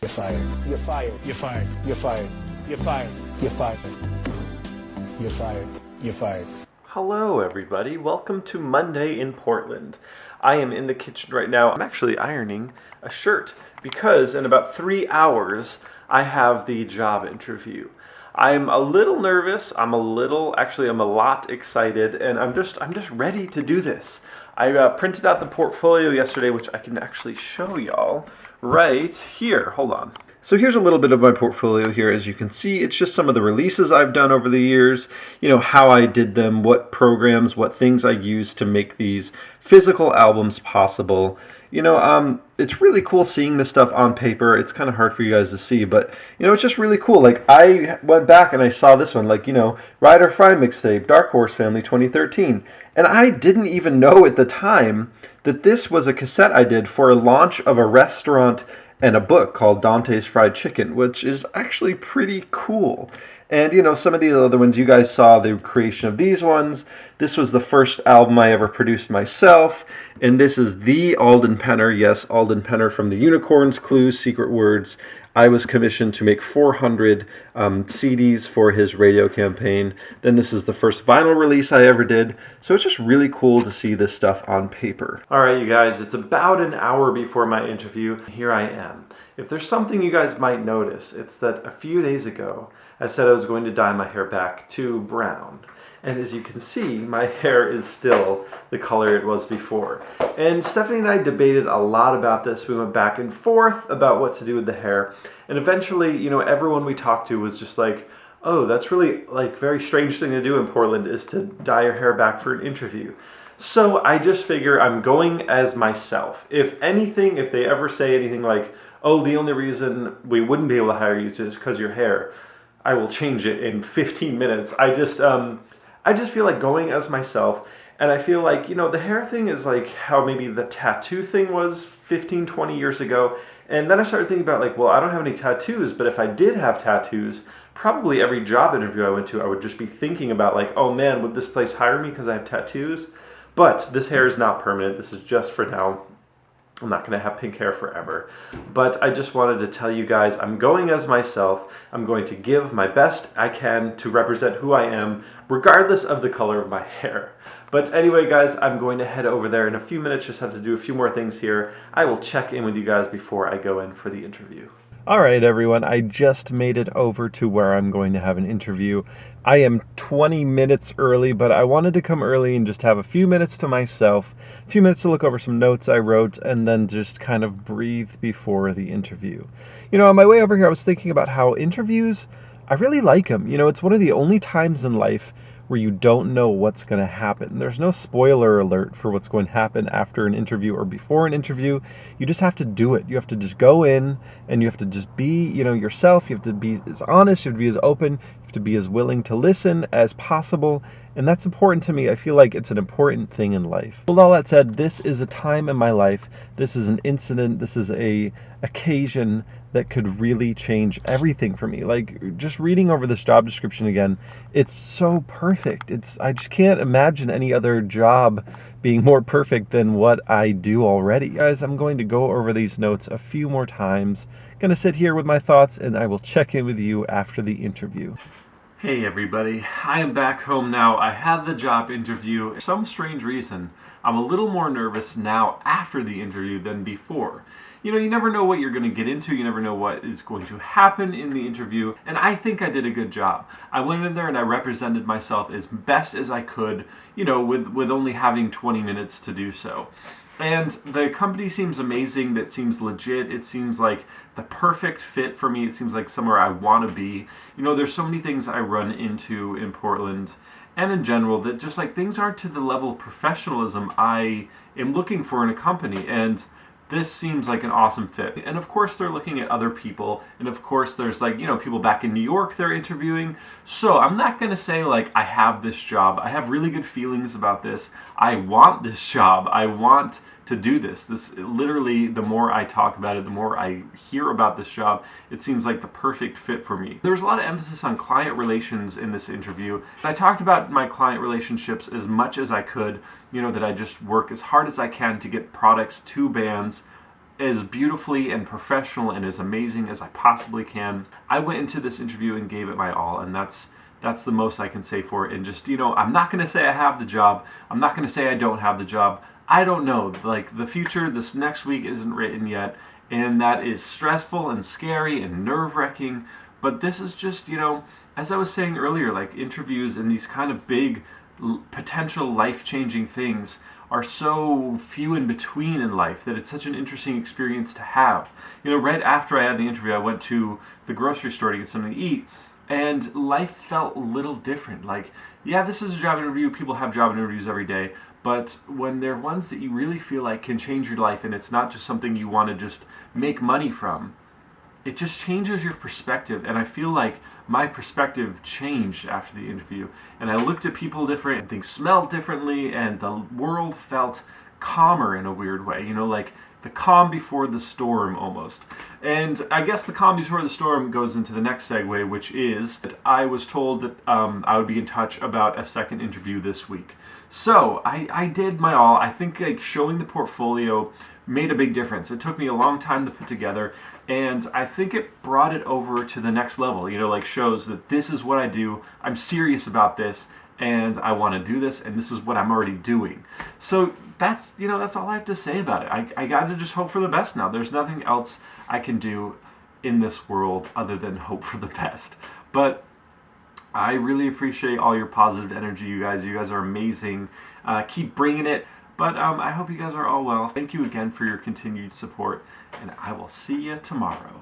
You're fired. You're fired. You're fired. You're fired. You're fired. You're fired. You're fired. You're fired. Hello, everybody. Welcome to Monday in Portland. I am in the kitchen right now. I'm actually ironing a shirt because in about 3 hours I have the job interview. I'm a little nervous. I'm a lot excited, and I'm just ready to do this. I printed out the portfolio yesterday, which I can actually show y'all right here. Hold on. So here's a little bit of my portfolio here. As you can see, it's just some of the releases I've done over the years, how I did them, what programs, what things I used to make these physical albums possible. It's really cool seeing this stuff on paper. It's kind of hard for you guys to see, but, it's just really cool. Like, I went back and I saw this one, Ride or Fry mixtape, Dark Horse Family 2013. And I didn't even know at the time that this was a cassette I did for a launch of a restaurant and a book called Dante's Fried Chicken, which is actually pretty cool. And, some of these other ones, you guys saw the creation of these ones. This was the first album I ever produced myself. And this is the Alden Penner. Yes, Alden Penner from the Unicorns, Clues, Secret Words. I was commissioned to make 400 CDs for his radio campaign. Then this is the first vinyl release I ever did. So it's just really cool to see this stuff on paper. All right, you guys, it's about an hour before my interview. Here I am. If there's something you guys might notice, it's that a few days ago, I said I was going to dye my hair back to brown. And as you can see, my hair is still the color it was before. And Stephanie and I debated a lot about this. We went back and forth about what to do with the hair. And eventually, everyone we talked to was just like, oh, that's really very strange thing to do in Portland is to dye your hair back for an interview. So I just figure I'm going as myself. If anything, if they ever say anything like, oh, the only reason we wouldn't be able to hire you is because of your hair, I will change it in 15 minutes. I just feel like going as myself, and I feel like, the hair thing is like how maybe the tattoo thing was 15, 20 years ago, and then I started thinking about well, I don't have any tattoos, but if I did have tattoos, probably every job interview I went to, I would just be thinking about oh man, would this place hire me because I have tattoos? But this hair is not permanent. This is just for now. I'm not going to have pink hair forever, but I just wanted to tell you guys I'm going as myself. I'm going to give my best I can to represent who I am, regardless of the color of my hair. But anyway, guys, I'm going to head over there in a few minutes, just have to do a few more things here. I will check in with you guys before I go in for the interview. All right, everyone, I just made it over to where I'm going to have an interview. I am 20 minutes early, but I wanted to come early and just have a few minutes to myself, a few minutes to look over some notes I wrote, and then just kind of breathe before the interview. On my way over here, I was thinking about how interviews, I really like them. It's one of the only times in life where you don't know what's going to happen. There's no spoiler alert for what's going to happen after an interview or before an interview. You just have to do it. You have to just go in and you have to just be, yourself. You have to be as honest. You have to be as open. You have to be as willing to listen as possible. And that's important to me. I feel like it's an important thing in life. With all that said, this is a time in my life. This is an incident. This is a occasion that could really change everything for me. Just reading over this job description again, it's so perfect. I just can't imagine any other job being more perfect than what I do already. Guys, I'm going to go over these notes a few more times. Going to sit here with my thoughts, and I will check in with you after the interview. Hey everybody, I am back home now. I had the job interview. For some strange reason, I'm a little more nervous now after the interview than before. You never know what you're going to get into. You never know what is going to happen in the interview. And I think I did a good job. I went in there and I represented myself as best as I could, with only having 20 minutes to do so. And the company seems amazing. That seems legit. It seems like the perfect fit for me. It seems like somewhere I want to be. There's so many things I run into in Portland and in general that just things aren't to the level of professionalism I am looking for in a company. And this seems like an awesome fit. And of course they're looking at other people, and of course there's people back in New York they're interviewing. So I'm not gonna say I have this job. I have really good feelings about this. I want this job. I want to do this. This literally, the more I talk about it, the more I hear about this job, it seems like the perfect fit for me. There was a lot of emphasis on client relations in this interview. I talked about my client relationships as much as I could, that I just work as hard as I can to get products to bands as beautifully and professional and as amazing as I possibly can. I went into this interview and gave it my all, and that's the most I can say for it. And just, I'm not going to say I have the job. I'm not going to say I don't have the job. I don't know. Like, the future, this next week isn't written yet, and that is stressful and scary and nerve-wracking. But this is just, as I was saying earlier, like, interviews and these kind of big potential life-changing things are so few in between in life that it's such an interesting experience to have. Right after I had the interview, I went to the grocery store to get something to eat, and life felt a little different. Like, yeah, this is a job interview. People have job interviews every day. But when they're ones that you really feel like can change your life, and it's not just something you want to just make money from, it just changes your perspective. And I feel like my perspective changed after the interview. And I looked at people different, and things smelled differently, and the world felt calmer in a weird way. Like the calm before the storm almost. And I guess the calm before the storm goes into the next segue, which is that I was told that I would be in touch about a second interview this week. So I did my all. I think like showing the portfolio made a big difference. It took me a long time to put together, and I think it brought it over to the next level. Like shows that this is what I do. I'm serious about this, and I want to do this, and this is what I'm already doing. So that's all I have to say about it. I got to just hope for the best now. There's nothing else I can do in this world other than hope for the best. But I really appreciate all your positive energy, you guys. You guys are amazing. Keep bringing it. But I hope you guys are all well. Thank you again for your continued support, and I will see you tomorrow.